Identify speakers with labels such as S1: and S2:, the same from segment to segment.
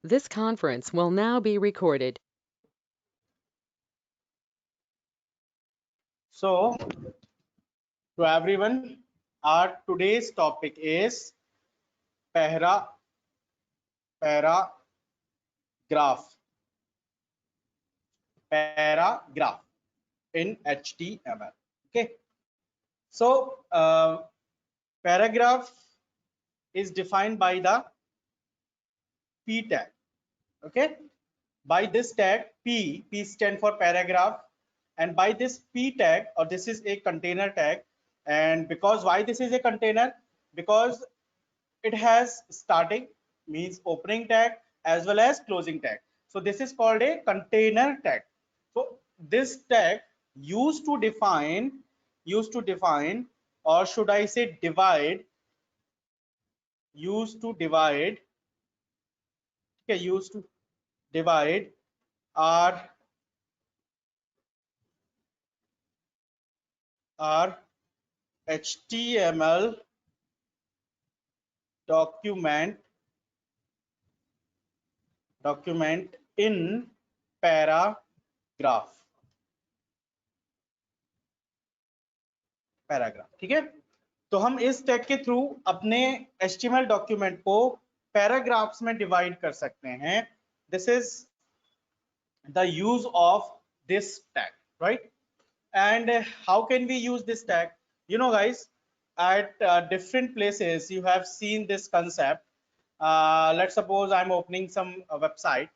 S1: This conference will now be recorded.
S2: So, to everyone, our today's topic is paragraph in HTML. Okay, so paragraph is defined by the P tag. Okay, by this tag P stand for paragraph, and by this P tag, or this is a container tag, and because why this is a container, because it has starting means opening tag as well as closing tag. So this is called a container tag. So this tag used to define or should I say divide, used to divide our HTML document in paragraph. ठीक है, तो हम इस tag के through अपने HTML document को paragraphs में divide कर सकते हैं. This is the use of this tag, right? And how can we use this tag? You know guys, at different places you have seen this concept. Let's suppose I'm opening some website.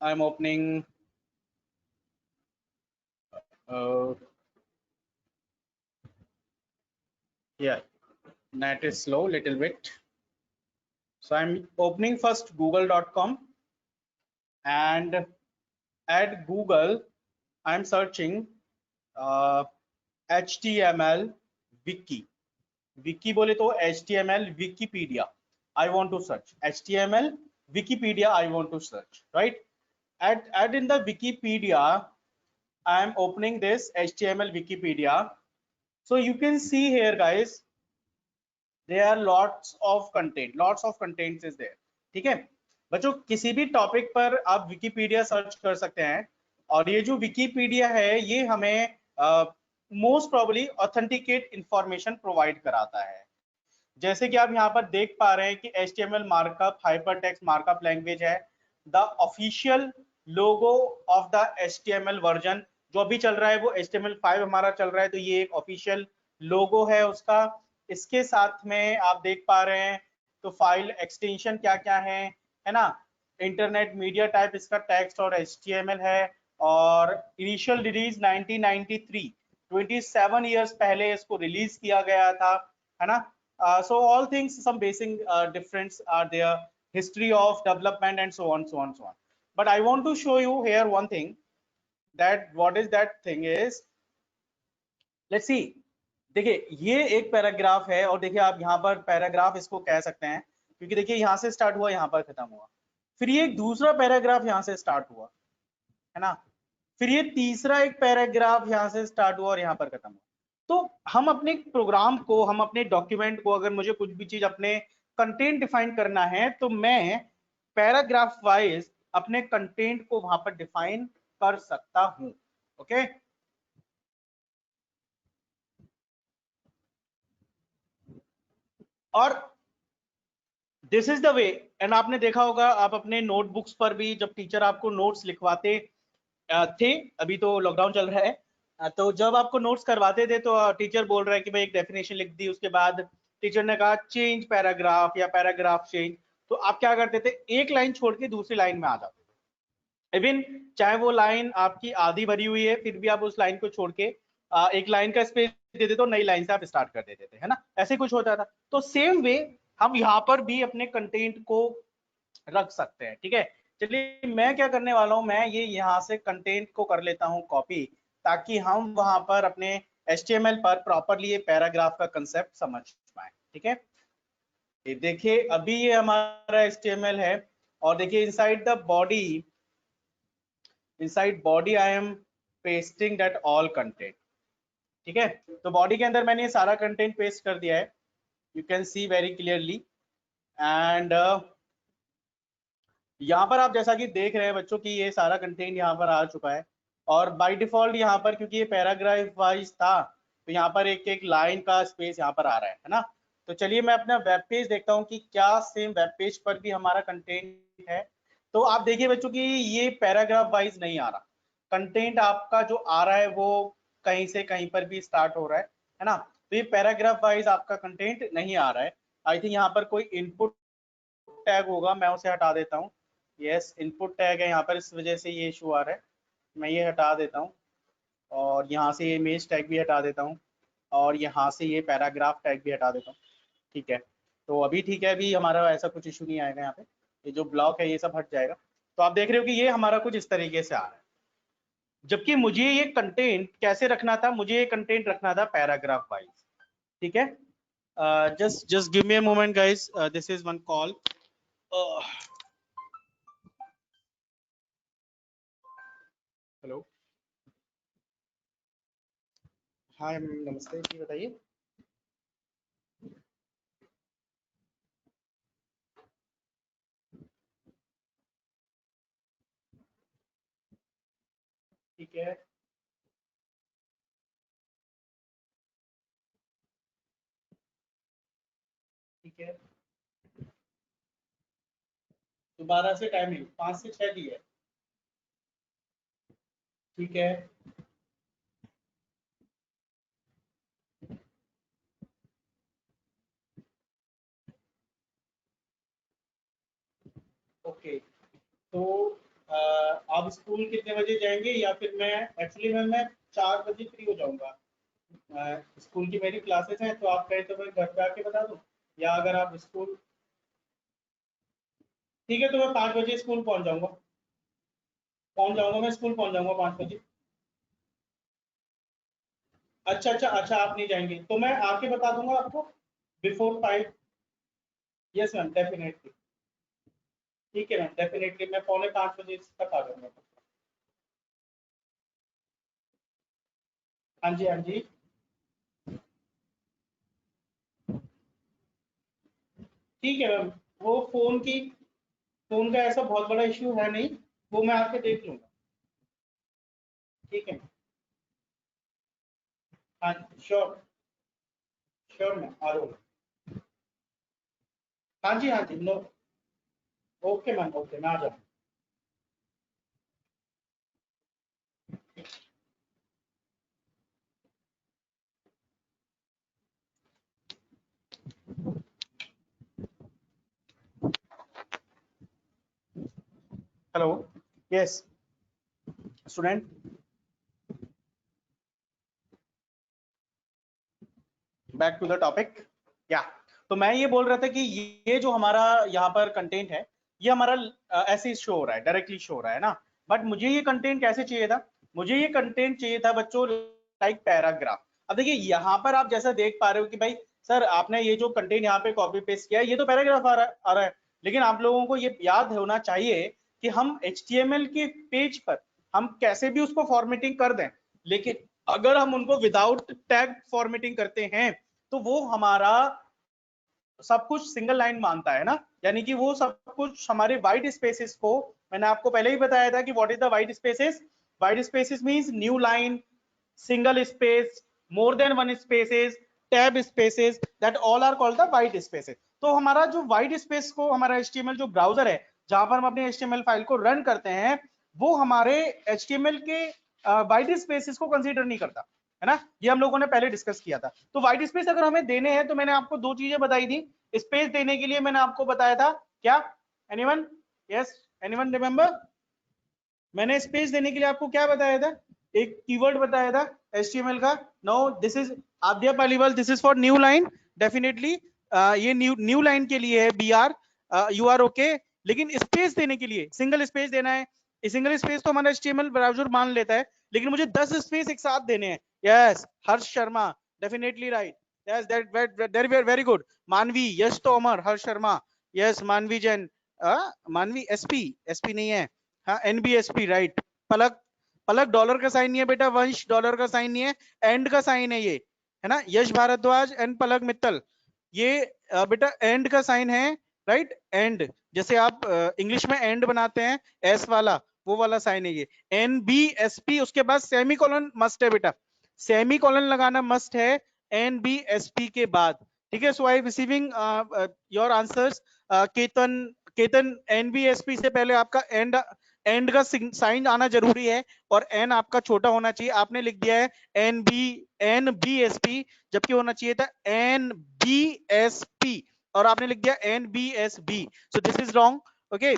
S2: I'm opening here. Net is slow little bit, so I'm opening first google.com, and at Google I'm searching HTML wiki बोले तो HTML Wikipedia I want to search. HTML Wikipedia I want to search, right? At in the Wikipedia I am opening this HTML Wikipedia. So you can see here guys, there are lots of contents is there. ठीक है बच्चों, किसी भी topic पर आप Wikipedia search कर सकते हैं, और ये जो विकिपीडिया है ये हमें most probably authenticate information provide कराता है. जैसे कि आप यहाँ पर देख पा रहे हैं कि HTML markup hypertext markup language है. The official logo of the HTML version जो अभी चल रहा है वो HTML5 हमारा चल रहा है, तो ये एक ऑफिशियल लोगो है उसका. इसके साथ में आप देख पा रहे हैं तो फाइल एक्सटेंशन क्या क्या है ना. इंटरनेट मीडिया टाइप इसका टेक्स्ट और HTML है, और इनिशियल रिलीज 1993 27 इयर्स पहले इसको रिलीज किया गया था, है ना. So all things, some basic difference are there, history of development and so on. But I want to show you here one thing, that what is that thing is, let's see. देखिए ये एक paragraph है, और देखिए आप यहाँ पर paragraph इसको कह सकते हैं, क्योंकि देखिए यहाँ से स्टार्ट हुआ यहाँ पर खत्म हुआ, फिर ये एक दूसरा पैराग्राफ यहाँ से स्टार्ट हुआ, है ना, फिर ये तीसरा एक पैराग्राफ यहाँ से स्टार्ट हुआ और यहाँ पर खत्म हुआ. तो हम अपने प्रोग्राम को, हम अपने डॉक्यूमेंट को, अगर मुझे कुछ भी चीज अपने कंटेंट डिफाइन करना है तो मैं पैराग्राफ वाइज अपने कंटेंट को वहां पर डिफाइन कर सकता हूं. ओके, और this is the way. And आपने देखा होगा, आप अपने नोटबुक्स पर भी जब टीचर आपको नोट्स लिखवाते थे, अभी तो लॉकडाउन चल रहा है, तो जब आपको नोट्स करवाते थे तो टीचर बोल रहा है कि भाई एक डेफिनेशन लिख दी, उसके बाद टीचर ने कहा चेंज पैराग्राफ या पैराग्राफ चेंज, तो आप क्या करते थे, एक लाइन छोड़ के दूसरी लाइन में आ जाते थे. इवन चाहे वो लाइन आपकी आधी भरी हुई है फिर भी आप उस लाइन को छोड़ के एक लाइन का स्पेस दे देते, तो नई लाइन से आप स्टार्ट कर देते थे, है ना. ऐसे कुछ होता था. तो सेम वे हम यहाँ पर भी अपने कंटेंट को रख सकते हैं. ठीक है, चलिए मैं क्या करने वाला हूं, मैं ये यहाँ से कंटेंट को कर लेता हूँ कॉपी, ताकि हम वहां पर अपने HTML पर प्रॉपरली ये पैराग्राफ का कंसेप्ट समझ पाए. ठीक है, ये देखिए अभी ये हमारा HTML है, और देखिए inside body I am pasting that all content. ठीक है, तो बॉडी के अंदर मैंने ये सारा कंटेंट पेस्ट कर दिया है. you can see very clearly and यहाँ पर आप जैसा कि देख रहे हैं बच्चों कि ये सारा कंटेंट यहाँ पर आ चुका है और बाय डिफॉल्ट यहाँ पर क्योंकि ये पैराग्राफ वाइज था तो यहाँ पर एक एक लाइन का स्पेस यहाँ पर आ रहा है ना। तो चलिए मैं अपना वेब पेज देखता हूँ कि क्या सेम वेब पेज पर भी हमारा कंटेंट है। तो आप देखिए बच्चों कि ये पैराग्राफ वाइज नहीं आ रहा, कंटेंट आपका जो आ रहा है वो कहीं से कहीं पर भी स्टार्ट हो रहा है ना। तो ये पैराग्राफ वाइज आपका कंटेंट नहीं आ रहा है। आई थिंक यहाँ पर कोई इनपुट टैग होगा, मैं उसे हटा देता हूँ। यस इनपुट टैग है यहाँ पर, इस वजह से ये इशू आ रहा है। मैं ये हटा देता हूँ और यहाँ से ये इमेज टैग भी हटा देता हूँ और यहाँ से ये पैराग्राफ टैग भी हटा देता हूँ। ठीक है, तो अभी ठीक है, अभी हमारा ऐसा कुछ इशू नहीं आएगा यहाँ पे, ये जो ब्लॉक है ये सब हट जाएगा। तो आप देख रहे हो कि ये हमारा कुछ इस तरीके से आ रहा है, जबकि मुझे ये कंटेंट कैसे रखना था, मुझे ये कंटेंट रखना था पैराग्राफ वाइज। ठीक है, just give me a moment guys, this is one call. Hello, hi नमस्ते जी, बताइए। ठीक है, ठीक है, दोबारा से टाइमिंग 5 से 6 दी है। ठीक है, ओके। तो आप स्कूल कितने बजे जाएंगे, या फिर मैं एक्चुअली मैं 4 बजे फ्री हो जाऊंगा। स्कूल की मेरी क्लासेस हैं, तो आप कहें तो मैं घर पे आके बता दूं, या अगर आप स्कूल, ठीक है तो मैं 5 बजे स्कूल पहुंच जाऊंगा, मैं स्कूल पहुंच जाऊंगा 5 बजे। अच्छा अच्छा अच्छा, आप नहीं जाएंगे तो मैं आके बता दूंगा आपको बिफोर 5। यस मैम डेफिनेटली, ठीक है मैम डेफिनेटली, मैं 4:45 बजे तक आ जाऊंगा। हाँ जी हाँ जी, ठीक है मैम। वो फोन का ऐसा बहुत बड़ा इशू है नहीं, वो मैं आके देख लूंगा। ठीक है, हाँ श्योर, श्योर मैम आ रहा हूँ। हाँ जी हाँ जी, नो, ओके मैम, ओके मैं आ जाऊँ। Hello, yes student, back to the topic. या तो मैं ये बोल रहा था कि ये जो हमारा यहाँ पर कंटेंट है, ये हमारा ऐसे शो हो रहा है, डायरेक्टली शो हो रहा है ना। बट मुझे ये कंटेंट कैसे चाहिए था, मुझे ये कंटेंट चाहिए था बच्चों लाइक पैराग्राफ। अब देखिए यहाँ पर आप जैसा देख पा रहे हो कि भाई सर आपने ये जो कंटेंट यहाँ पे कॉपी पेस्ट किया है, ये तो पैराग्राफ आ रहा है। लेकिन आप लोगों को ये याद होना चाहिए कि हम HTML के पेज पर हम कैसे भी उसको फॉर्मेटिंग कर दें, लेकिन अगर हम उनको विदाउट टैग फॉर्मेटिंग करते हैं तो वो हमारा सब कुछ सिंगल लाइन मानता है ना। यानी कि वो सब कुछ हमारे वाइट स्पेसेस को, मैंने आपको पहले ही बताया था कि what is the white spaces. White spaces means new line, single space, more than one spaces, tab spaces, that all are called the white spaces. तो हमारा जो वाइट स्पेस को, हमारा HTML जो ब्राउजर है जहां पर हम अपने HTML फाइल को रन करते हैं, वो हमारे HTML के वाइट स्पेसेस को कंसीडर नहीं करता है ना। ये हम लोगों ने पहले डिस्कस किया था। तो व्हाइट स्पेस अगर हमें देने हैं तो मैंने आपको दो चीजें बताई थी। स्पेस देने के लिए मैंने आपको बताया था क्या, एनीवन, यस एनीवन रिमेंबर, मैंने स्पेस देने के लिए आपको क्या बताया था, एक कीवर्ड बताया था HTML का। No this is Aadya Paliwal, this is for new line, definitely ये न्यू लाइन के लिए है BR, यू आर ओके। लेकिन स्पेस देने के लिए सिंगल स्पेस देना है, सिंगल स्पेस तो हमारा HTML ब्राउजर मान लेता है, लेकिन मुझे 10 स्पेस एक साथ देने हैं। Yes Harsh Sharma, definitely right, yes that very good. मानवी, यश तोमर, हर्ष शर्मा, यस मानवी जैन, मानवी SP नहीं है, हाँ NBSP राइट। पलक, पलक डॉलर का साइन नहीं है बेटा, वंश डॉलर का साइन नहीं है, एंड का साइन है ये, है ना। यश भारद्वाज एंड पलक मित्तल, ये बेटा एंड का साइन है, राइट, एंड, जैसे आप इंग्लिश में एंड बनाते हैं एस वाला, वो वाला साइन है ये, NBSP, उसके बाद सेमी कॉलन मस्ट है बेटा, सेमी कॉलन लगाना मस्ट है NBSP के बाद, ठीक है। So I receiving your answers. Ketan, Ketan NBSP से पहले आपका एंड का साइन आना जरूरी है, और एन आपका छोटा होना चाहिए, आपने लिख दिया है NBSP, जबकि होना चाहिए था NBSP, और आपने लिख दिया NBSB, so this is wrong, okay,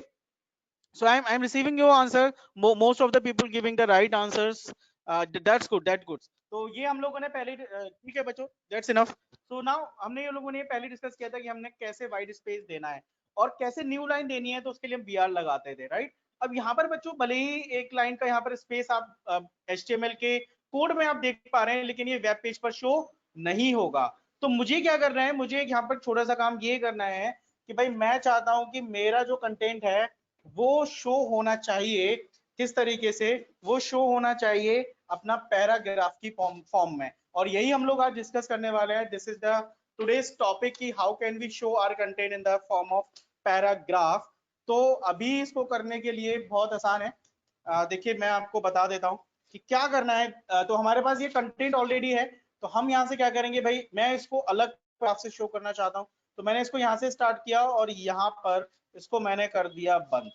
S2: so I'm receiving your answer, most of the people giving the right answers, that's good, that's good। तो ये हम लोगों ने पहले, ठीक है बच्चों, that's enough। so now हमने ये लोगों ने पहले डिस्कस किया था कि हमने कैसे वाइड स्पेस देना है और कैसे न्यू लाइन देनी है, तो उसके लिए हम BR लगाते थे, राइट। अब यहाँ पर बच्चों भले ही एक लाइन का यहाँ पर स्पेस आप HTML के कोड में आप देख पा रहे हैं, लेकिन ये वेब पेज पर शो नहीं होगा। तो मुझे क्या करना है, मुझे यहाँ पर छोटा सा काम ये करना है कि भाई मैं चाहता हूं कि मेरा जो कंटेंट है वो शो होना चाहिए, किस तरीके से वो शो होना चाहिए, अपना पैराग्राफ की फॉर्म में, और यही हम लोग आज डिस्कस करने वाले हैं। This is the today's topic की how can we show our content in the form of paragraph. तो अभी इसको करने के लिए बहुत आसान है, देखिए मैं आपको बता देता हूँ कि क्या करना है। तो हमारे पास ये कंटेंट ऑलरेडी है, तो हम यहाँ से क्या करेंगे भाई, मैं इसको अलग ग्राफ से शो करना चाहता हूँ, तो मैंने इसको यहाँ से स्टार्ट किया और यहाँ पर इसको मैंने कर दिया बंद,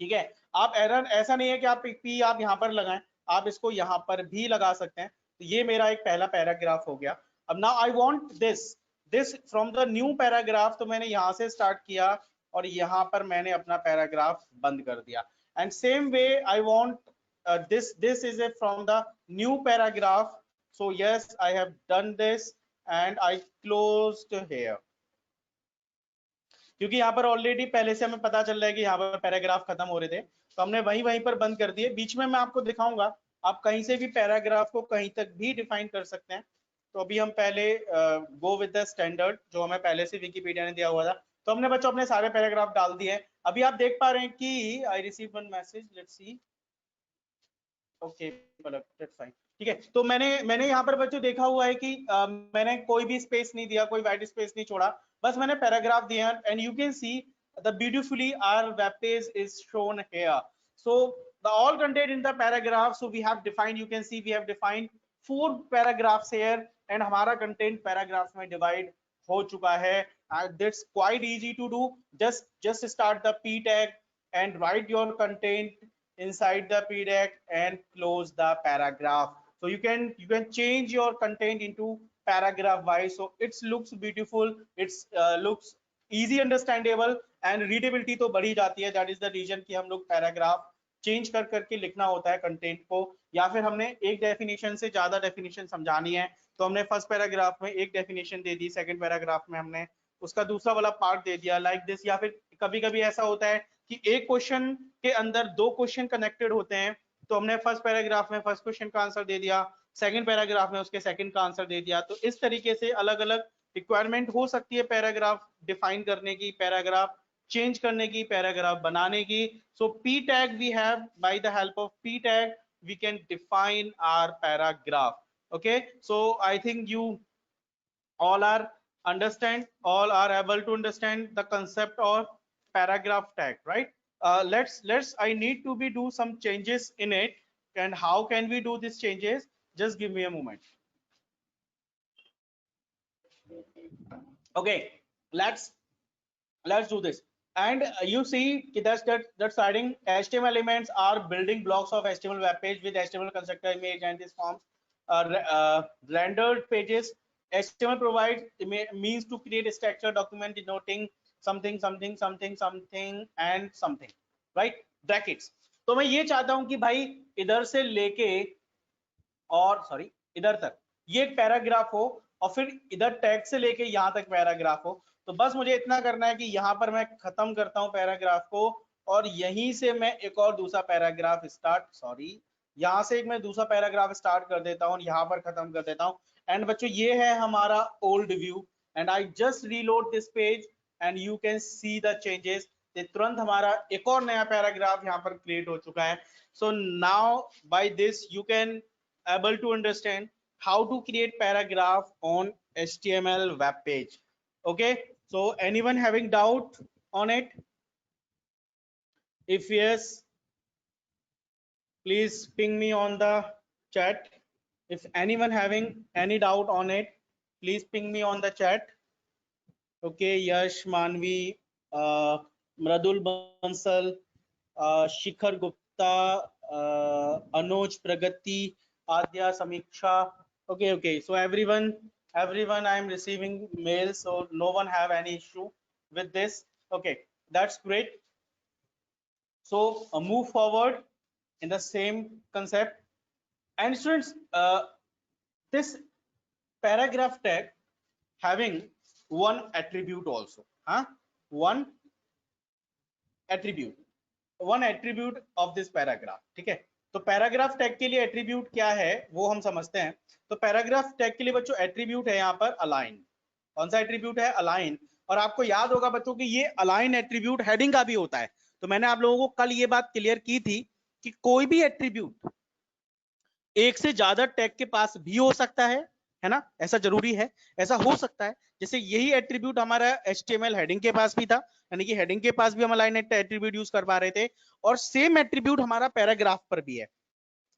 S2: ठीक है। आप एरर, ऐसा नहीं है कि आप पी आप यहाँ पर लगाएं, आप इसको यहाँ पर भी लगा सकते हैं। तो ये मेरा एक पहला पैराग्राफ हो गया। अब now I want this from the new paragraph, तो मैंने यहाँ से स्टार्ट किया और यहाँ पर मैंने अपना पैराग्राफ बंद कर दिया। And same way I want this is a from the new paragraph, so yes I have done this and I closed here, क्योंकि यहाँ पर ऑलरेडी पहले से हमें पता चल रहा है कि यहाँ पर पैराग्राफ खत्म हो रहे थे, तो हमने वहीं वहीं पर बंद कर दिए। बीच में मैं आपको दिखाऊंगा, आप कहीं से भी पैराग्राफ को कहीं तक भी डिफाइन कर सकते हैं। तो अभी हम पहले गो विद द स्टैंडर्ड जो हमें पहले से विकिपीडिया ने दिया हुआ था, तो हमने बच्चों अपने सारे पैराग्राफ डाल दिए हैं। अभी आप देख पा रहे हैं कि I receive one message, let's see, okay that's fine, ठीक है। तो मैंने यहाँ पर बच्चों देखा हुआ है कि मैंने कोई भी स्पेस नहीं दिया, कोई वाइट स्पेस नहीं छोड़ा, बस मैंने पैराग्राफ दिया, and you can see the beautifully our web page is shown here, so the all content in the paragraph, so we have defined, you can see we have defined 4 paragraphs here, and हमारा content paragraphs में divide हो चुका है। That's quite easy to do, just start the p tag and write your content inside the p tag and close the paragraph, so you can change your content into paragraph wise, so it looks beautiful, it's looks easy understandable and readability तो बढ़ी जाती है। that is the reason कि हम लोग paragraph change कर करके लिखना होता है कंटेंट को, या फिर हमने एक डेफिनेशन से ज्यादा डेफिनेशन समझानी है, तो हमने फर्स्ट पैराग्राफ में एक डेफिनेशन दे दी, सेकंड पैराग्राफ में हमने उसका दूसरा वाला पार्ट दे दिया, लाइक दिस। या फिर कभी कभी ऐसा होता है कि एक क्वेश्चन के अंदर 2 क्वेश्चन कनेक्टेड होते हैं, तो हमने फर्स्ट पैराग्राफ में फर्स्ट क्वेश्चन का आंसर दे दिया, सेकंड पैराग्राफ में उसके सेकंड का आंसर दे दिया। तो इस तरीके से अलग अलग रिक्वायरमेंट हो सकती है पैराग्राफ डिफाइन करने की, पैराग्राफ चेंज करने की, पैराग्राफ बनाने की। सो p tag we have, by the help of p tag we can define our paragraph, okay। So I think you all are able to understand the concept of paragraph tag, right? Let's I need to be do some changes in it, and how can we do these changes? Just give me a moment. Okay, let's do this. And you see that's starting HTML elements are building blocks of HTML web page with HTML constructor image and this forms rendered pages. HTML provides means to create a structured document denoting something something something something and something, right, brackets। तो मैं ये चाहता हूं कि भाई इधर से लेके और सॉरी इधर तक ये एक पैराग्राफ हो, और फिर इधर टैग से लेके यहाँ तक पैराग्राफ हो। तो बस मुझे इतना करना है कि यहाँ पर मैं खत्म करता हूँ पैराग्राफ को, और यहीं से मैं एक और दूसरा पैराग्राफ यहाँ से एक मैं दूसरा पैराग्राफ स्टार्ट कर देता हूँ, यहाँ पर खत्म कर देता हूँ। एंड बच्चों ये है हमारा old view, and I just reload this page and you can see the changes. तुरंत हमारा एक और नया पैराग्राफ यहाँ पर क्रिएट हो चुका है। So now by this you can able to understand how to create paragraph on HTML web page. Okay, so anyone having doubt on it? If yes, please ping me on the chat. If anyone having any doubt on it, please ping me on the chat. Okay, Yash, Manvi, Mradul Bansal, Shikhar Gupta, Anuj Pragati, Adya Samiksha. Okay. So everyone, I am receiving mails, so no one have any issue with this. Okay, that's great. So move forward in the same concept. And students, this paragraph tag having one attribute also, one attribute of this paragraph. ठीक है, तो paragraph tag के लिए attribute क्या है वो हम समझते हैं. तो पैराग्राफ टैग के लिए बच्चों एट्रीब्यूट है यहाँ पर अलाइन. कौन सा एट्रीब्यूट है? अलाइन. और आपको याद होगा बच्चों कि ये अलाइन एट्रीब्यूट हेडिंग का भी होता है. तो मैंने आप लोगों को कल ये बात क्लियर की थी कि कोई भी एट्रीब्यूट एक से ज्यादा टैग के पास भी हो सकता है ना, ऐसा जरूरी है, ऐसा हो सकता है. जैसे यही एट्रीब्यूट हमारा HTML हेडिंग के पास भी था, यानी कि हेडिंग के पास भी हम अलाइन एट्रीब्यूट यूज कर पा रहे थे. और सेम एट्रीब्यूट हमारा पैराग्राफ पर भी है,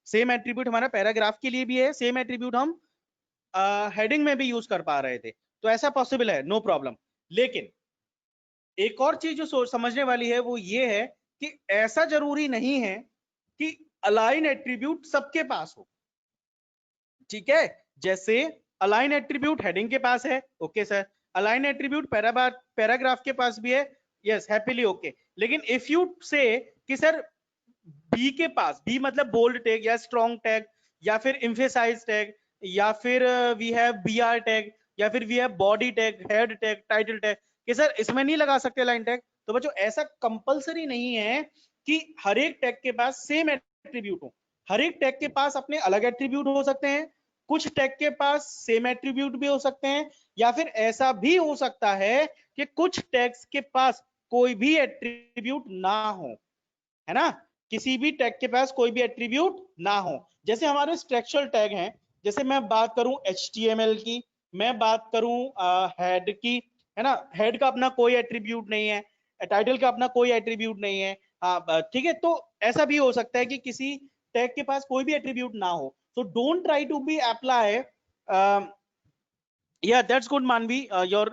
S2: सेम एट्रीब्यूट हमारा पैराग्राफ के लिए भी है, सेम एट्रीब्यूट हम हेडिंग में भी यूज कर पा रहे थे. तो ऐसा पॉसिबल है, नो प्रॉब्लम. लेकिन एक और चीज जो समझने वाली है वो ये है कि ऐसा जरूरी नहीं है कि अलाइन एट्रीब्यूट सबके पास हो. ठीक है, जैसे अलाइन एट्रीब्यूट हेडिंग के पास है, okay sir. Align attribute paragraph के पास भी है, यस, हैप्पीली ओके. लेकिन इफ यू से कि सर बी के पास, बी मतलब बोल्ड टैग या स्ट्रॉन्ग टैग या फिर एम्फेसाइज टैग या फिर वी हैव BR टैग या फिर we have body tag, head tag, title tag, कि सर इसमें नहीं लगा सकते लाइन टैग. तो बच्चों ऐसा कंपलसरी नहीं है कि हर एक टैग के पास सेम एट्रीब्यूट हो. हर एक टैग के पास अपने अलग एट्रीब्यूट हो सकते हैं, कुछ टैग के पास सेम एट्रीब्यूट भी हो सकते हैं, या फिर ऐसा भी हो सकता है कि कुछ टैग्स के पास कोई भी एट्रीब्यूट ना हो, है ना, किसी भी टैग के पास कोई भी एट्रीब्यूट ना हो. जैसे हमारे स्ट्रक्चरल टैग हैं, जैसे मैं बात करूं HTML की, मैं बात करूं हेड की, है ना, हेड का अपना कोई एट्रीब्यूट नहीं है, टाइटल का अपना कोई एट्रीब्यूट नहीं है. ठीक है, तो ऐसा भी हो सकता है कि किसी टैग के पास कोई भी एट्रीब्यूट ना हो. So don't try to be apply. Yeah, that's good, Manvi. You're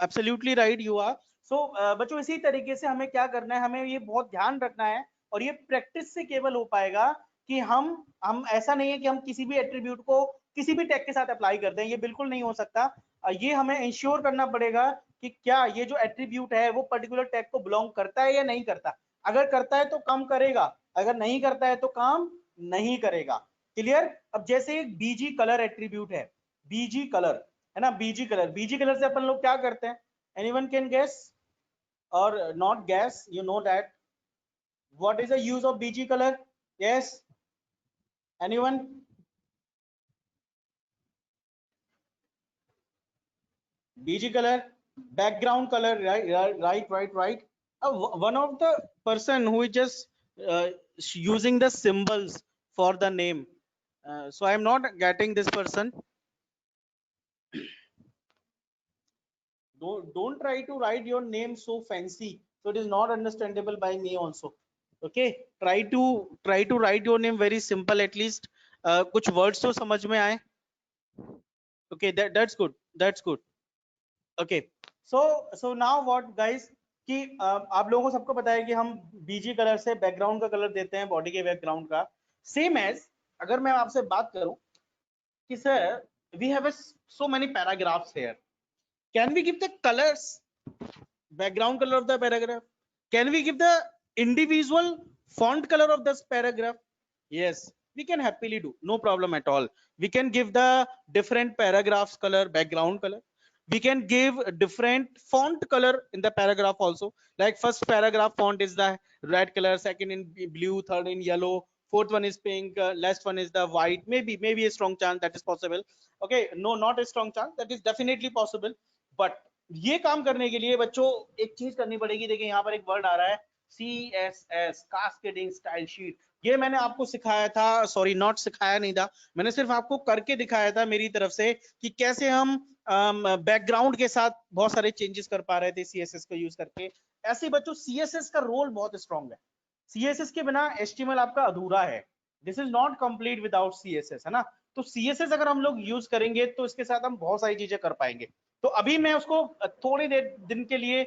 S2: absolutely right. You are. So बच्चों इसी तरीके से हमें क्या करना है, हमें ये बहुत ध्यान रखना है, और ये प्रैक्टिस से केवल हो पाएगा कि हम ऐसा नहीं है कि हम किसी भी एट्रीब्यूट को किसी भी टैग के साथ अप्लाई कर दें, ये बिल्कुल नहीं हो सकता. ये हमें इंश्योर करना पड़ेगा कि क्या ये जो एट्रीब्यूट है वो पर्टिकुलर टैग को बिलोंग करता है या नहीं करता. अगर करता है तो काम करेगा, अगर नहीं करता है तो काम नहीं करेगा. क्लियर. अब जैसे एक BG कलर एट्रीब्यूट है, BG कलर है ना, BG कलर से अपन लोग क्या करते हैं? एनीवन कैन गेस और not guess, you know that what is the use of BG colour? Yes, anyone? BG color, background color, right. One of the person who is just using the symbols for the name. So I am not getting this person. Don't try to write your name so fancy, so it is not understandable by me also. Okay, try to write your name very simple, at least कुछ words तो समझ में आए. Okay, that's good. Okay, so now what guys, कि आप लोगों को सबको पता है कि हम BG कलर से बैकग्राउंड का कलर देते हैं, बॉडी के बैकग्राउंड का. सेम एज अगर मैं आपसे बात करूं कि sir we have so many paragraphs here, can we give the colors, background color of the paragraph? Can we give the individual font color of this paragraph? Yes, we can happily do, no problem at all. We can give the different paragraphs color, background color. We can give different font color in the paragraph also, like first paragraph font is the red color, second in blue, third in yellow, fourth one is pink, last one is the white. Maybe a strong chance that is possible. Okay, no, not a strong chance, that is definitely possible. But ये काम करने के लिए बच्चों एक चीज करनी पड़ेगी. देखिए यहाँ पर एक वर्ड आ रहा है CSS, कास्केडिंग स्टाइल शीट. ये मैंने आपको सिखाया था, सॉरी नॉट सिखाया नहीं था, मैंने सिर्फ आपको करके दिखाया था मेरी तरफ से कि कैसे हम बैकग्राउंड के साथ बहुत सारे चेंजेस कर पा रहे थे सीएसएस को यूज करके। ऐसे बच्चों सीएसएस का रोल बहुत स्ट्रांग है, सीएसएस के बिना एचटीएमएल आपका अधूरा है, this is not complete without CSS, है ना। तो सीएसएस अगर हम लोग यूज करेंगे तो इसके साथ हम बहुत सारी चीजें कर पाएंगे। तो अभी मैं उसको थोड़ी देर दिन के लिए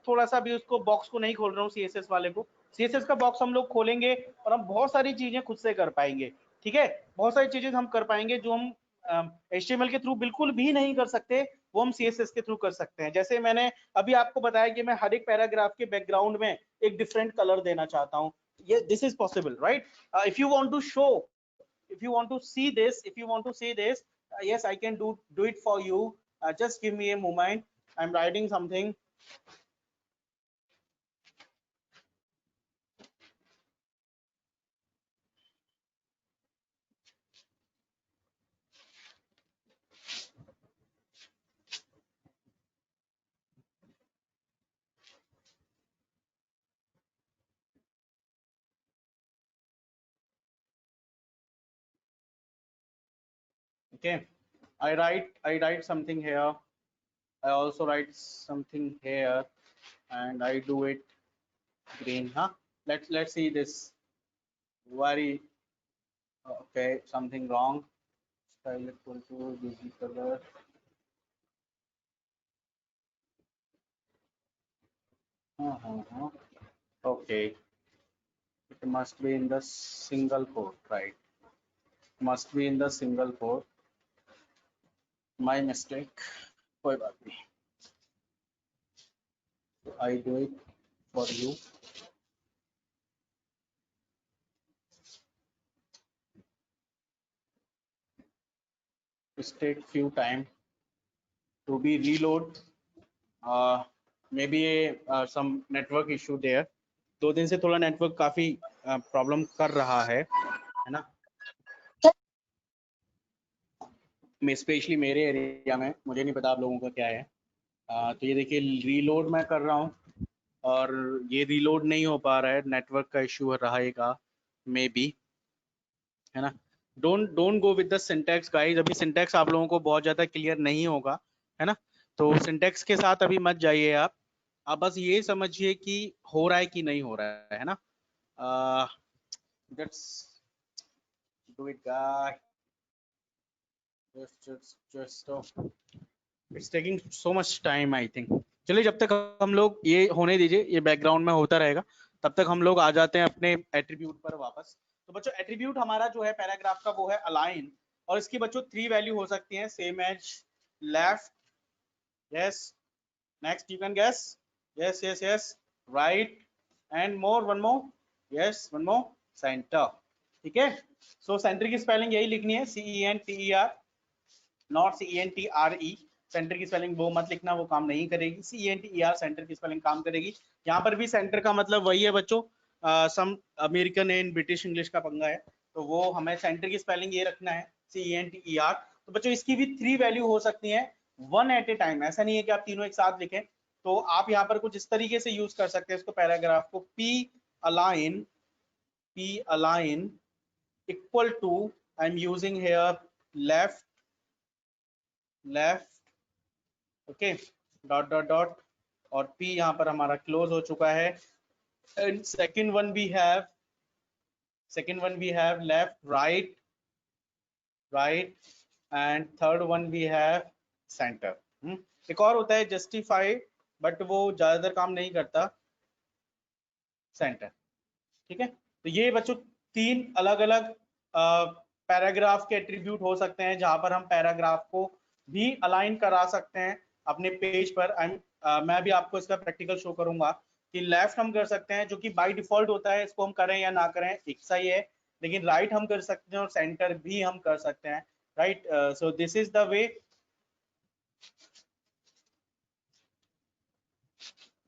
S2: थोड़ा सा भी उसको बॉक्स को नहीं खोल रहा हूँ सीएसएस वाले को, सीएसएस का बॉक्स हम लोग खोलेंगे और हम बहुत सारी चीजें खुद से कर पाएंगे, ठीक है। बहुत सारी चीजें हम कर पाएंगे जो हम HTML के थ्रू बिल्कुल भी नहीं कर सकते, वो हम CSS के थ्रू कर सकते हैं। जैसे मैंने अभी आपको बताया कि मैं हर एक पैराग्राफ के बैकग्राउंड में एक डिफरेंट कलर देना चाहता हूँ, ये this is possible, right. If you want to show, if you want to see this, if you want to see this, yes, I can do it for you. Just give me a moment, I'm writing something. Okay, I write something here, I also write something here, and I do it green, huh? Let's see this. Very okay, something wrong. Style equal to busy color. Okay, it must be in the single quote, right? Must be in the single quote. My mistake, कोई बात नहीं, I do it for you. It take few time to be reload. Maybe some network issue there. 2 दिन से थोड़ा network काफी problem कर रहा है ना, स्पेशली मेरे एरिया में, मुझे नहीं पता आप लोगों का क्या है। तो ये देखिए रीलोड मैं कर रहा हूँ और ये रीलोड नहीं हो पा रहा है, नेटवर्क का इश्यू रहेगा मे बी, है ना। Don't go with the syntax guys, अभी सिंटैक्स आप लोगों को बहुत ज्यादा क्लियर नहीं होगा, है ना। तो सिंटैक्स के साथ अभी मत जाइए आप बस ये समझिए कि हो रहा है कि नहीं हो रहा है ना। Let's do it guys, just it's taking so much time I think. चलिए जब तक हम लोग ये होने दीजिए, ये बैकग्राउंड में होता रहेगा, तब तक हम लोग आ जाते हैं अपने एट्रीब्यूट पर वापस। तो बच्चों एट्रीब्यूट हमारा जो है पैराग्राफ का वो है अलाइन, और इसकी बच्चों 3 वैल्यू हो सकती हैं, same as left, yes, next you can guess, yes yes yes, right, and more, one more, yes one more, centre, ठीक है। सो सेंटर की स्पेलिंग यही लिखनी है, CENTER, नॉट CENTRE। सेंटर की स्पेलिंग वो मत लिखना, वो काम नहीं करेगी। CENTER सेंटर की स्पेलिंग काम करेगी। यहाँ पर भी सेंटर का मतलब वही है बच्चों, सम अमेरिकन एंड ब्रिटिश इंग्लिश का पंगा है, तो वो हमें सेंटर की स्पेलिंग ये रखना है, CENTER। तो बच्चों इसकी भी 3 वैल्यू हो सकती है, 1 एट ए टाइम, ऐसा नहीं है कि आप तीनों एक साथ लिखें। तो आप यहाँ पर कुछ इस तरीके से यूज कर सकते हैं इसको, पैराग्राफ को, P align equal to, I'm using here left, okay, dot dot dot, और P यहाँ पर हमारा क्लोज हो चुका है। And second one we have left, right, and third one we have centre. एक और होता है जस्टिफाई, बट वो ज्यादातर काम नहीं करता, सेंटर, ठीक है। तो ये बच्चों 3 अलग अलग पैराग्राफ के एट्रीब्यूट हो सकते हैं, जहां पर हम पैराग्राफ को भी अलाइन करा सकते हैं अपने पेज पर। मैं भी आपको इसका प्रैक्टिकल शो करूंगा कि लेफ्ट हम कर सकते हैं, जो कि बाय डिफॉल्ट होता है, इसको हम करें या ना करें एक सा ही है, लेकिन राइट हम कर सकते हैं और सेंटर भी हम कर सकते हैं, right. So this is the way.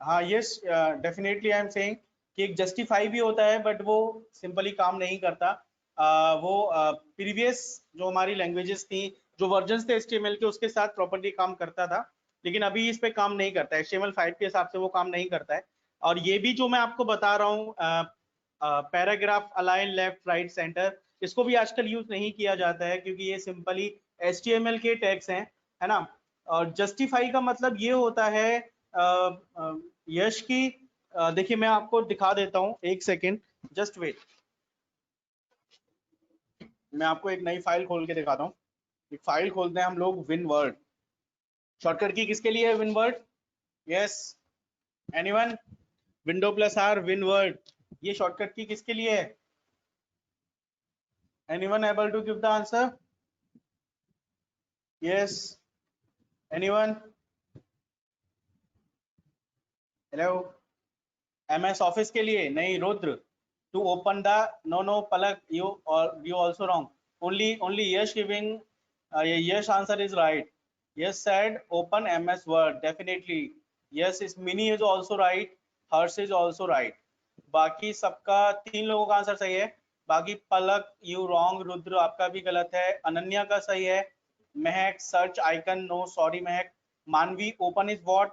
S2: हाँ yes, definitely I am saying कि एक जस्टिफाई भी होता है, बट वो सिंपली काम नहीं करता। वो प्रीवियस जो हमारी लैंग्वेजेस थी, जो वर्जन्स थे HTML के, उसके साथ प्रॉपर्ली काम करता था, लेकिन अभी इस पे काम नहीं करता है, HTML5 के हिसाब से वो काम नहीं करता है। और ये भी जो मैं आपको बता रहा हूँ, paragraph align left right centre, इसको भी आजकल यूज नहीं किया जाता है, क्योंकि ये सिंपली HTML के टैग्स हैं, है ना। और जस्टिफाई का मतलब ये होता है यश की, देखिए मैं आपको दिखा देता हूँ, एक सेकेंड, जस्ट वेट, मैं आपको एक नई फाइल खोल के दिखाता हूँ। एक फाइल खोलते हैं हम लोग, विनवर्ड। शॉर्टकट की किसके लिए है WinWord? Yes, anyone? Window plus R, WinWord, ये शॉर्टकट की किसके लिए है? Anyone able to give the answer? Yes, anyone? Hello? MS Office के लिए? नहीं, Rudra, to open the, no Palak, you also wrong, only Yash giving, Yash answer is right. Yash said open MS Word, definitely. Yes, is Mini is also right, Hers is also right. बाकी सबका, 3 लोगों का answer सही है। बाकी पलक you wrong, Rudra आपका भी गलत है, अनन्या का सही है, महक सर्च आइकन नो, सॉरी महक, मानवी ओपन इज व्हाट,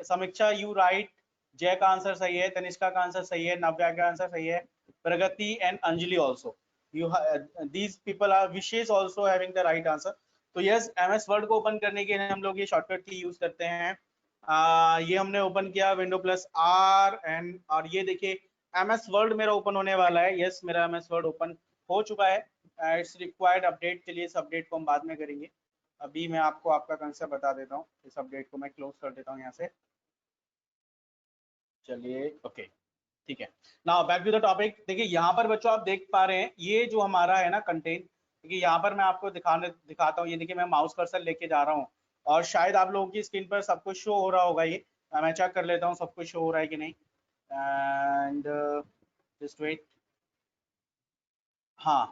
S2: समीक्षा यू राइट, जय का आंसर सही है, तनिष्का का आंसर सही है, नव्या का आंसर सही है, Pragati and Anjali also, you these people are Vishesh also having the right answer. तो यस, MS वर्ड को ओपन करने के लिए हम लोग ये शॉर्टकट की यूज करते हैं। ये हमने ओपन किया विंडो प्लस आर एंड, और ये देखिए MS वर्ड मेरा ओपन होने वाला है। यस, मेरा MS वर्ड ओपन हो चुका है। इट्स रिक्वायर्ड अपडेट, चलिए इस अपडेट को हम बाद में करेंगे। अभी मैं आपको आपका कंसेप्ट बता देता हूँ। इस अपडेट को मैं क्लोज कर देता हूँ यहाँ से। चलिए ओके, ठीक है। Now back to the topic. देखिए यहाँ पर बच्चों आप देख पा रहे हैं, ये जो हमारा है ना कंटेंट, देखिए यहाँ पर मैं आपको दिखाता हूँ। ये देखिए मैं माउस कर्सर लेके जा रहा हूँ और शायद आप लोगों की स्क्रीन पर सब कुछ शो हो रहा होगा। ये मैं चेक कर लेता हूँ सब कुछ शो हो रहा है कि नहीं। एंड जस्ट वेट, हाँ,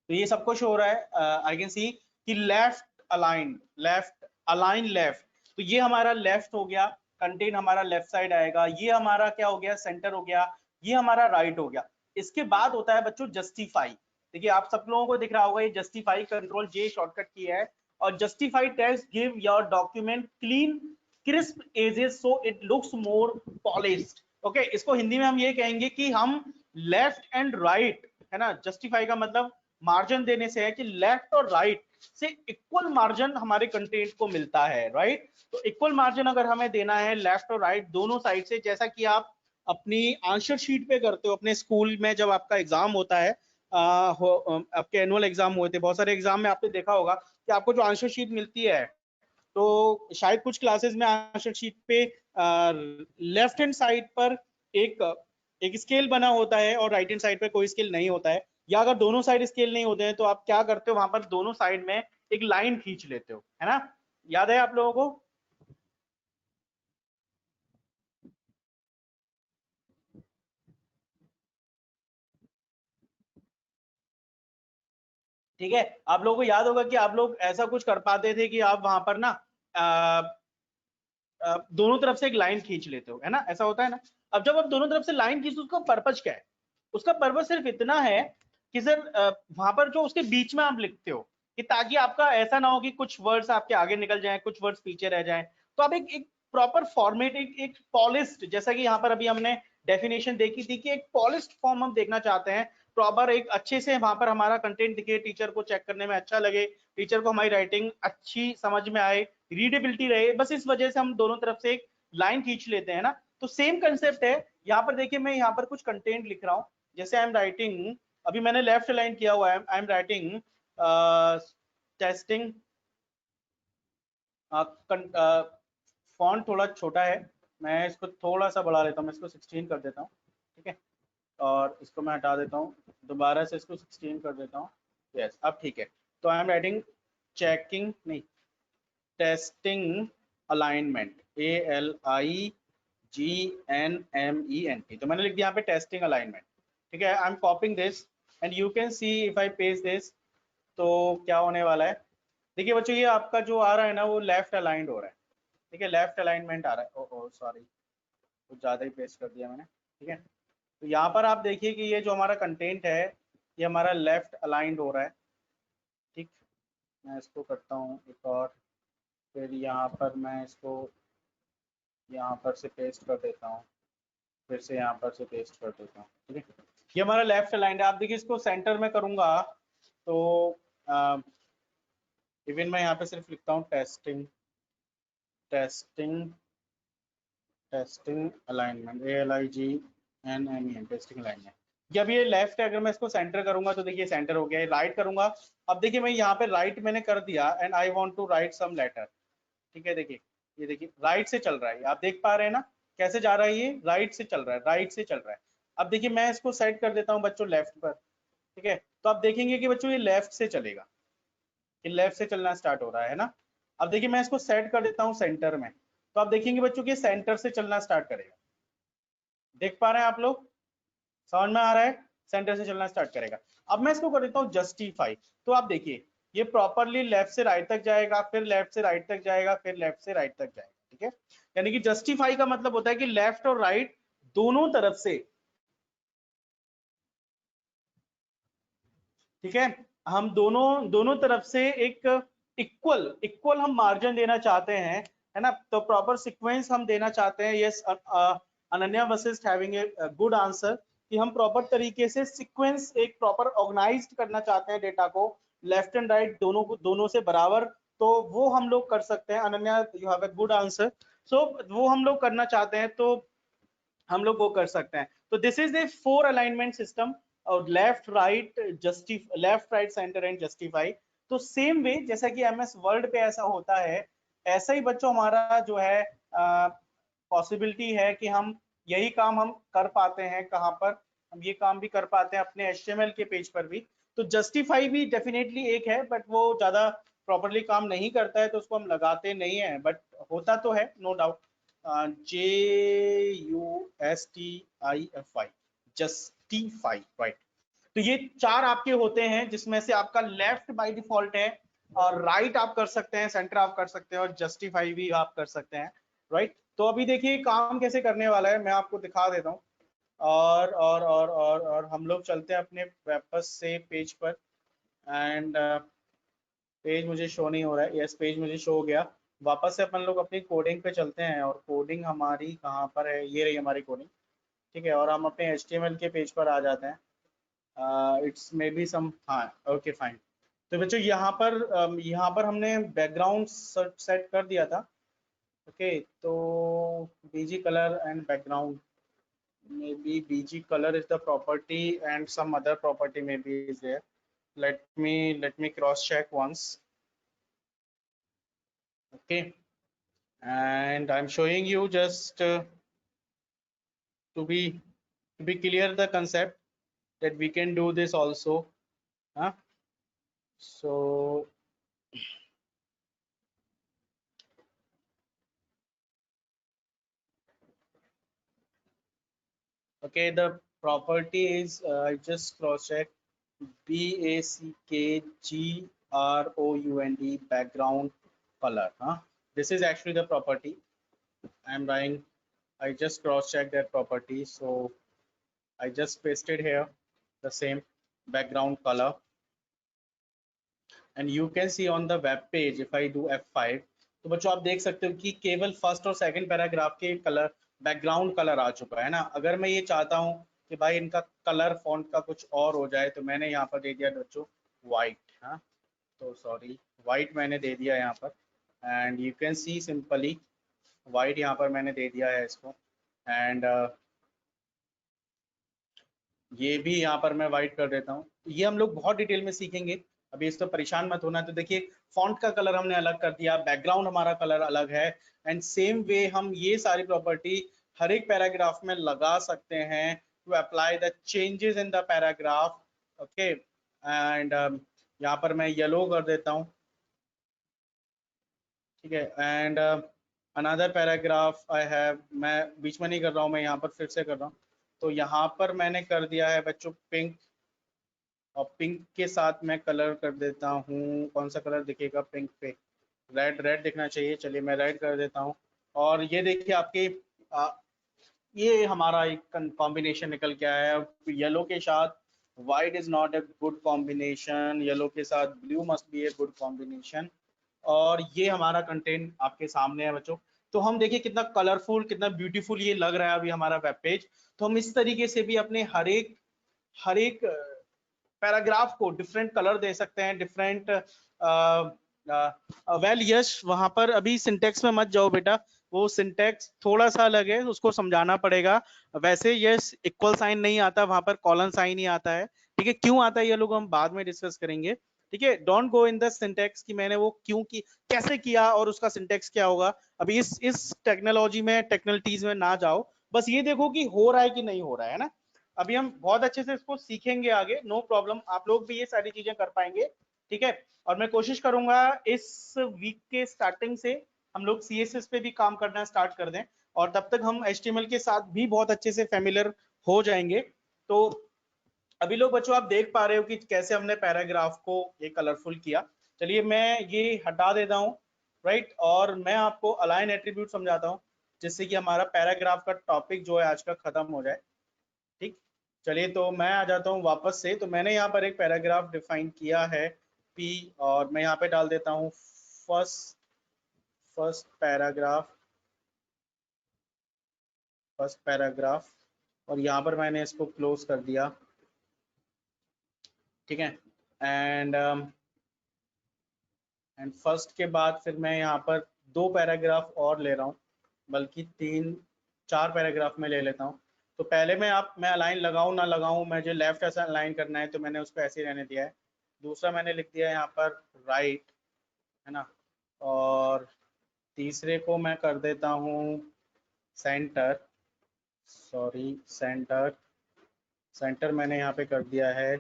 S2: तो ये सब कुछ हो रहा है। आई कैन सी कि लेफ्ट अलाइन लेफ्ट, तो ये हमारा लेफ्ट हो गया, कंटेंट हमारा लेफ्ट साइड आएगा। ये हमारा क्या हो गया, सेंटर हो गया। ये हमारा राइट हो गया। इसके बाद होता है बच्चों जस्टिफाई। देखिए आप सब लोगों को दिख रहा होगा, ये जस्टिफाई कंट्रोल J शॉर्टकट की है। और justify text give your document clean crisp edges so it looks more polished. Okay, इसको हिंदी में हम ये कहेंगे कि हम लेफ्ट एंड राइट, है ना, जस्टिफाई का मतलब मार्जिन देने से है कि लेफ्ट और राइट से इक्वल मार्जिन हमारे कंटेंट को मिलता है, राइट। तो इक्वल मार्जिन अगर हमें देना है लेफ्ट और राइट दोनों साइड से, जैसा कि आप अपनी आंसर शीट पे करते हो अपने स्कूल में जब आपका एग्जाम होता है, आपके एनुअल एग्जाम हुए थे, बहुत सारे एग्जाम में आपने देखा होगा कि आपको जो आंसर शीट मिलती है, तो शायद कुछ क्लासेस में आंसर शीट पे लेफ्ट हैंड साइड पर एक एक स्केल बना होता है और राइट हैंड साइड पर कोई स्केल नहीं होता है। या अगर दोनों साइड स्केल नहीं होते हैं तो आप क्या करते हो, वहां पर दोनों साइड में एक लाइन खींच लेते हो, है ना, याद है आप लोगों को? ठीक है, आप लोगों को याद होगा कि आप लोग ऐसा कुछ कर पाते थे कि आप वहां पर ना दोनों तरफ से एक लाइन खींच लेते हो, है ना, ऐसा होता है ना। अब जब आप दोनों तरफ से लाइन खींचते हो, उसका पर्पज क्या है? उसका पर्पज सिर्फ इतना है कि सर वहां पर जो उसके बीच में आप लिखते हो, कि ताकि आपका ऐसा ना हो कि कुछ वर्ड्स आपके आगे निकल जाएं, कुछ वर्ड्स पीछे रह जाएं। तो आप एक प्रॉपर फॉर्मेट, एक पॉलिस्ड, जैसा कि यहाँ पर अभी हमने डेफिनेशन देखी थी कि एक पॉलिस्ड फॉर्म हम देखना चाहते हैं, प्रॉपर एक अच्छे से वहां पर हमारा कंटेंट दिखे, टीचर को चेक करने में अच्छा लगे, टीचर को हमारी राइटिंग अच्छी समझ में आए, रीडेबिलिटी रहे, बस इस वजह से हम दोनों तरफ से एक लाइन खींच लेते हैं ना। तो सेम कंसेप्ट है यहाँ पर। देखिए मैं यहाँ पर कुछ कंटेंट लिख रहा हूँ, जैसे आई एम राइटिंग, अभी मैंने लेफ्ट लाइन किया हुआ है, I am writing testing, font थोड़ा छोटा है, मैं इसको थोड़ा सा बढ़ा लेता हूँ, मैं इसको 16 कर देता हूँ, ठीक है, और इसको मैं हटा देता हूँ, दोबारा से इसको 16 कर देता हूँ। यस, अब ठीक है। तो आई एम राइटिंग चेकिंग, नहीं, टेस्टिंग अलाइनमेंट, ALIGNMENT, तो मैंने लिख दिया यहाँ पे टेस्टिंग अलाइनमेंट, ठीक है। I am कॉपिंग this and you can see if I paste this, तो क्या होने वाला है, देखिए बच्चों, ये आपका जो आ रहा है ना वो लेफ्ट अलाइंड हो रहा है, ठीक है, लेफ्ट अलाइनमेंट आ रहा है। ओ सॉरी, कुछ ज़्यादा ही पेस्ट कर दिया मैंने, ठीक है। तो यहाँ पर आप देखिए कि ये जो हमारा कंटेंट है ये हमारा लेफ्ट अलाइंड हो रहा है, ठीक। मैं इसको करता हूँ एक और, फिर यहाँ पर मैं इसको यहाँ पर से पेस्ट कर देता हूँ, फिर से यहाँ पर से पेस्ट कर देता हूँ, ठीक है। ये हमारा लेफ्ट अलाइंड है। आप देखिए इसको सेंटर में करूँगा तो इवन मैं यहाँ पे सिर्फ लिखता हूँ testing, testing alignment, ALIGNMEN, testing alignment. जब ये लेफ्ट है, अगर मैं इसको सेंटर करूंगा तो देखिए सेंटर हो गया। राइट करूंगा, अब देखिए मैं यहाँ पे राइट मैंने कर दिया and I want to write some letter. ठीक है, देखिए ये देखिए राइट से चल रहा है, आप देख पा रहे हैं ना कैसे जा रहा है, ये राइट से चल रहा है, राइट से चल रहा है। अब देखिए मैं इसको सेट कर देता हूँ बच्चों लेफ्ट पर। ठीक है, तो आप देखेंगे कि बच्चों ये लेफ्ट से चलेगा, ये लेफ्ट से चलना स्टार्ट हो रहा है ना। अब देखिए मैं इसको सेट कर देता हूँ सेंटर में, तो आप देखेंगे बच्चों कि सेंटर से चलना स्टार्ट करेगा। देख पा रहे हैं आप लोग, समझ में आ रहा है, सेंटर से चलना स्टार्ट करेगा। अब मैं इसको कर देता हूँ जस्टिफाई, तो आप देखिए ये प्रॉपरली लेफ्ट से राइट तक जाएगा, फिर लेफ्ट से राइट तक जाएगा, फिर लेफ्ट से राइट तक जाएगा। ठीक है, यानी कि जस्टिफाई का मतलब होता है कि लेफ्ट और राइट दोनों तरफ से, ठीक है, हम दोनों तरफ से एक इक्वल इक्वल हम मार्जिन देना चाहते हैं, है ना। तो प्रॉपर सीक्वेंस हम देना चाहते हैं। Yes, Ananya Vashishtha having a good answer, कि हम प्रॉपर तरीके से सीक्वेंस एक प्रॉपर ऑर्गेनाइज्ड करना चाहते हैं डेटा को, लेफ्ट एंड राइट दोनों से बराबर। तो वो हम लोग कर सकते हैं। Ananya, you have a good answer. So वो हम लोग करना चाहते हैं तो हम लोग वो कर सकते हैं। तो this is the 4 alignment system, और left right left right centre and justify. तो सेम वे जैसा कि MS वर्ड पे ऐसा होता है, ऐसा ही बच्चों हमारा जो है पॉसिबिलिटी है कि हम यही काम हम कर पाते हैं। कहाँ पर हम ये काम भी कर पाते हैं अपने HTML के पेज पर भी। तो जस्टिफाई भी डेफिनेटली एक है, बट वो ज्यादा प्रॉपरली काम नहीं करता है, तो उसको हम लगाते नहीं है, बट होता तो है, no doubt. JUSTIFI, justify, right. तो ये 4 आपके होते हैं, जिसमें से आपका लेफ्ट बाय डिफॉल्ट है, और राइट आप कर सकते हैं, सेंटर आप कर सकते हैं, और जस्टिफाई भी आप कर सकते हैं, राइट। तो अभी देखिए काम कैसे करने वाला है, मैं आपको दिखा देता हूँ। और हम लोग चलते हैं अपने वापस से पेज पर। एंड पेज मुझे शो नहीं हो रहा है, यस पेज मुझे शो हो गया। वापस से अपन लोग अपनी कोडिंग पे चलते हैं, और कोडिंग हमारी कहाँ पर है, ये रही हमारी कोडिंग। ठीक है, और हम अपने HTML के पेज पर आ जाते हैं। इट्स मे बी सम, हाँ ओके फाइन। तो बच्चों यहाँ पर हमने बैकग्राउंड सेट कर दिया था। ओके, तो BG color and background, maybe BG color is the property and some other property maybe is there. Let me cross check once. Okay, and I'm showing you just to be clear the concept that we can do this also. Huh? So okay, the property is I just cross check, BACKGROUND, background color. Huh? This is actually the property. I'm writing, I just cross check that property, so I just pasted here the same background color, and you can see on the web page if I do F5, तो बच्चों आप देख सकते हो कि केवल first और second paragraph के कलर बैकग्राउंड कलर आ चुका है ना। अगर मैं ये चाहता हूँ कि भाई इनका कलर फॉन्ट का कुछ और हो जाए, तो मैंने यहाँ पर दे दिया बच्चों वाइट। हाँ, तो सॉरी, वाइट मैंने दे दिया यहाँ पर, and you can see simply white यहाँ पर मैंने दे दिया है इसको। एंड ये भी यहाँ पर मैं वाइट कर देता हूँ। ये हम लोग बहुत डिटेल में सीखेंगे, अभी इस तो परेशान मत होना। तो देखिए फॉन्ट का कलर हमने अलग कर दिया, बैकग्राउंड हमारा कलर अलग है, एंड सेम वे हम ये सारी प्रॉपर्टी हर एक पैराग्राफ में लगा सकते हैं to apply the changes in the paragraph. Okay, and यहाँ पर मैं येलो कर देता हूँ। ठीक है, and another paragraph I have, मैं बीच में नहीं कर रहा हूँ, मैं यहाँ पर फिर से कर रहा हूँ। तो यहाँ पर मैंने कर दिया है बच्चों पिंक, और पिंक के साथ मैं कलर कर देता हूँ, कौन सा कलर दिखेगा पिंक पे, रेड, रेड दिखना चाहिए। चलिए मैं रेड कर देता हूँ। और ये देखिए आपके ये हमारा एक कॉम्बिनेशन निकल के आया है। येलो के साथ white is not a good combination, yellow के साथ blue must be a good combination. और ये हमारा कंटेंट आपके सामने है बच्चों। तो हम देखिए कितना कलरफुल, कितना ब्यूटीफुल ये लग रहा है अभी हमारा वेब पेज। तो हम इस तरीके से भी अपने हर एक पैराग्राफ को डिफरेंट कलर दे सकते हैं, डिफरेंट वेल यश, वहां पर अभी सिंटेक्स में मत जाओ बेटा, वो सिंटेक्स थोड़ा सा अलग है, उसको समझाना पड़ेगा। वैसे यश इक्वल साइन नहीं आता वहां पर, कॉलन साइन ही आता है। ठीक है, क्यों आता है ये लोग हम बाद में डिस्कस करेंगे। ठीक है, don't go in the syntax कि मैंने वो क्यों की, कैसे किया और उसका सिंटेक्स क्या होगा। अभी इस टेक्नोलॉजी में, टेक्निकलिटीज में ना जाओ, बस ये देखो कि हो रहा है कि नहीं हो रहा है ना। अभी हम बहुत अच्छे से इसको सीखेंगे आगे, नो प्रॉब्लम, आप लोग भी ये सारी चीजें कर पाएंगे। ठीक है, और मैं कोशिश करूंगा इस वीक के स्टार्टिंग से हम लोग सीएसएस पे भी काम करना स्टार्ट कर दें, और तब तक हम एचटीएमएल के साथ भी बहुत अच्छे से फेमिलियर हो जाएंगे। तो अभी लोग बच्चों आप देख पा रहे हो कि कैसे हमने पैराग्राफ को ये कलरफुल किया। चलिए मैं ये हटा देता हूँ, राइट, और मैं आपको अलाइन एट्रीब्यूट समझाता हूँ, जिससे कि हमारा पैराग्राफ का टॉपिक जो है आज का खत्म हो जाए। ठीक, चलिए तो मैं आ जाता हूँ वापस से। तो मैंने यहाँ पर एक पैराग्राफ डिफाइन किया है पी, और मैं यहाँ पे डाल देता हूँ फर्स्ट पैराग्राफ, और यहाँ पर मैंने इसको क्लोज कर दिया। ठीक है, एंड फर्स्ट के बाद फिर मैं यहाँ पर 2 पैराग्राफ और ले रहा हूँ, बल्कि 3-4 पैराग्राफ में ले लेता हूँ। तो पहले मैं अलाइन लगाऊं ना लगाऊं, मुझे लेफ्ट ऐसा अलाइन करना है तो मैंने उसको ऐसे ही रहने दिया है। दूसरा मैंने लिख दिया है यहाँ पर राइट, है ना, और तीसरे को मैं कर देता हूँ सेंटर, सेंटर मैंने यहाँ पे कर दिया है।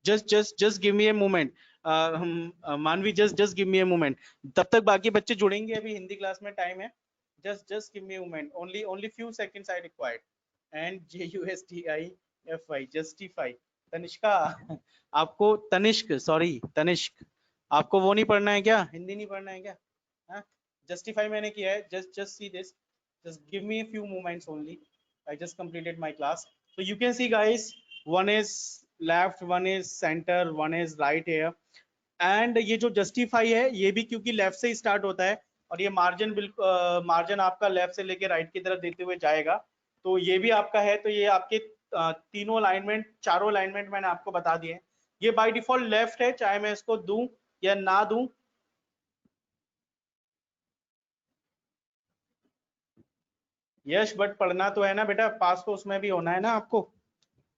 S2: Just give me a moment, Manvi, just give me a moment, तब तक बाकी बच्चे जुड़ेंगे, अभी हिंदी क्लास में टाइम है। Just give me a moment, only few seconds I required. And JUSTIFI, justify. Tanishka, आपको तनिष्क, सॉरी तनिष्क, आपको वो नहीं पढ़ना है क्या, हिंदी नहीं पढ़ना है क्या? जस्टिफाई मैंने किया है, just see this, just give me a few moments only, I just completed my class. So you can see guys, one is left, one is center, one is right here, and ये जो justify है ये भी क्योंकि left से ही start होता है, और ये मार्जिन बिल्कुल मार्जिन आपका लेफ्ट से लेके राइट की तरफ देते हुए जाएगा, तो ये भी आपका है। तो ये आपके तीनों अलाइनमेंट, चारों अलाइनमेंट मैंने आपको बता दिए। ये बाय डिफॉल्ट लेफ्ट है, चाहे मैं इसको दूं या ना दूं। यश, बट पढ़ना तो है ना बेटा, पास तो उसमें भी होना है ना आपको,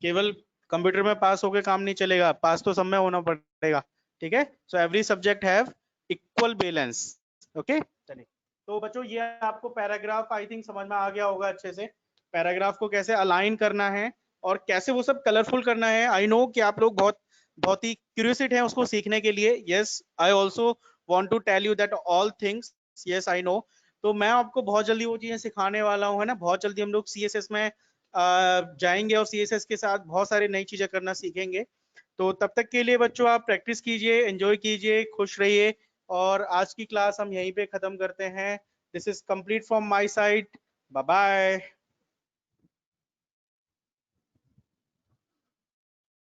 S2: केवल कंप्यूटर में पास होके काम नहीं चलेगा, पास तो सब में होना पड़ेगा। ठीक है, so every subject have equal balance. Okay, चलिए तो बच्चों ये आपको पैराग्राफ आई थिंक समझ में आ गया होगा अच्छे से, पैराग्राफ को कैसे अलाइन करना है और कैसे वो सब कलरफुल करना है। आई नो कि आप लोग बहुत बहुत ही क्यूरियसिट हैं उसको सीखने के लिए। Yes, I also want to tell you that all things, yes I know. तो मैं आपको बहुत जल्दी वो चीजें सिखाने वाला हूँ, है ना, बहुत जल्दी हम लोग सीएसएस में जाएंगे और सीएसएस के साथ बहुत सारी नई चीजें करना सीखेंगे। तो तब तक के लिए बच्चों आप प्रैक्टिस कीजिए, एंजॉय कीजिए, खुश रहिए, और आज की क्लास हम यहीं पे खत्म करते हैं। This is complete from my side, bye bye.